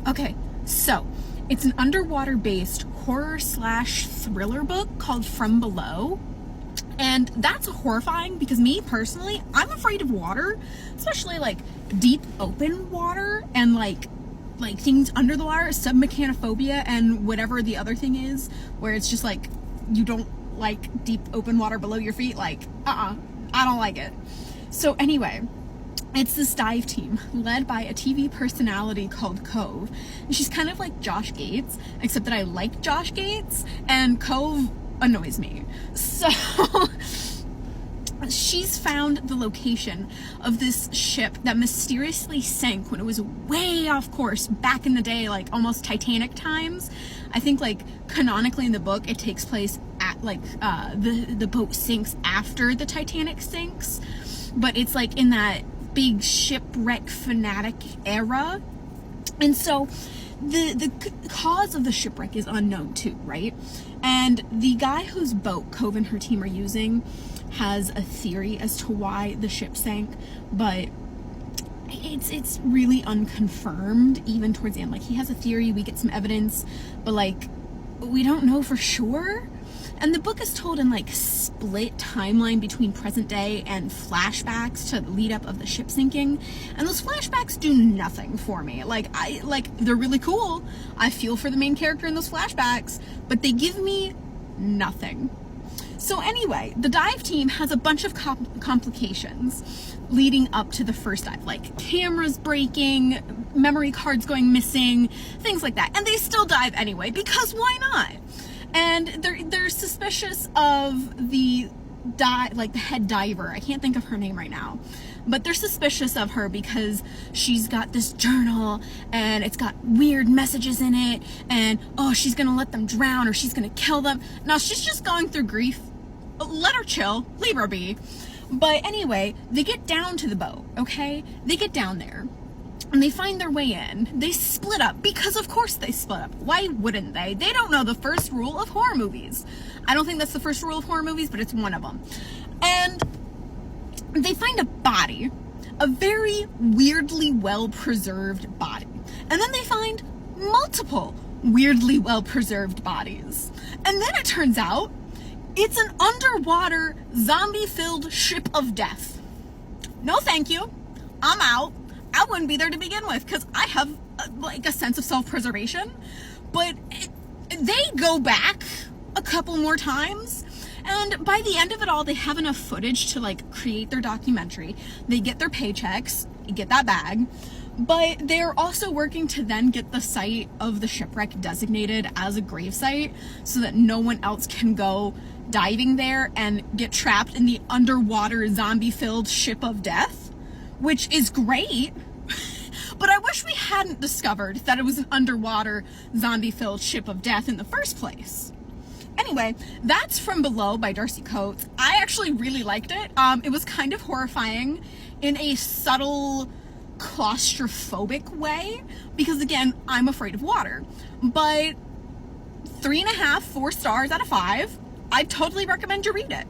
Okay, so it's an underwater-based horror/thriller book called From Below. And that's horrifying because me personally, I'm afraid of water, especially like deep open water and like things under the water, submechanophobia and whatever the other thing is, where it's just like you don't like deep open water below your feet. Like, I don't like it. So anyway, it's this dive team led by a TV personality called Cove. And she's kind of like Josh Gates, except that I like Josh Gates and Cove annoys me. So she's found the location of this ship that mysteriously sank when it was way off course back in the day, like almost Titanic times. I think like canonically in the book it takes place at like the boat sinks after the Titanic sinks, but it's like in that big shipwreck fanatic era. And so the cause of the shipwreck is unknown too, right? And the guy whose boat Cove and her team are using has a theory as to why the ship sank, but it's really unconfirmed even towards the end. Like, he has a theory, we get some evidence, but like we don't know for sure. And the book is told in like split timeline between present day and flashbacks to the lead up of the ship sinking. And those flashbacks do nothing for me. They're really cool. I feel for the main character in those flashbacks, but they give me nothing. So anyway, the dive team has a bunch of complications leading up to the first dive, like cameras breaking, memory cards going missing, things like that. And they still dive anyway, because why not? And they're suspicious of the head diver. I can't think of her name right now, but they're suspicious of her because she's got this journal and it's got weird messages in it, and she's gonna let them drown or she's gonna kill them. Now she's just going through grief. Let her chill, leave her be. But anyway, they get down to the boat, okay? They get down there and they find their way in. They split up, because of course they split up. Why wouldn't they? They don't know the first rule of horror movies. I don't think that's the first rule of horror movies, but it's one of them. And they find a body, a very weirdly well-preserved body. And then they find multiple weirdly well-preserved bodies. And then it turns out it's an underwater zombie-filled ship of death. No thank you. I'm out. I wouldn't be there to begin with because I have a sense of self-preservation. But they go back a couple more times, and by the end of it all, they have enough footage to like create their documentary. They get their paychecks, get that bag, but they're also working to then get the site of the shipwreck designated as a grave site so that no one else can go diving there and get trapped in the underwater zombie-filled ship of death, which is great. But I wish we hadn't discovered that it was an underwater zombie-filled ship of death in the first place. Anyway, that's From Below by Darcy Coates. I actually really liked it. It was kind of horrifying in a subtle, claustrophobic way, because again, I'm afraid of water. But 3.5, 4 stars out of 5. I totally recommend you read it.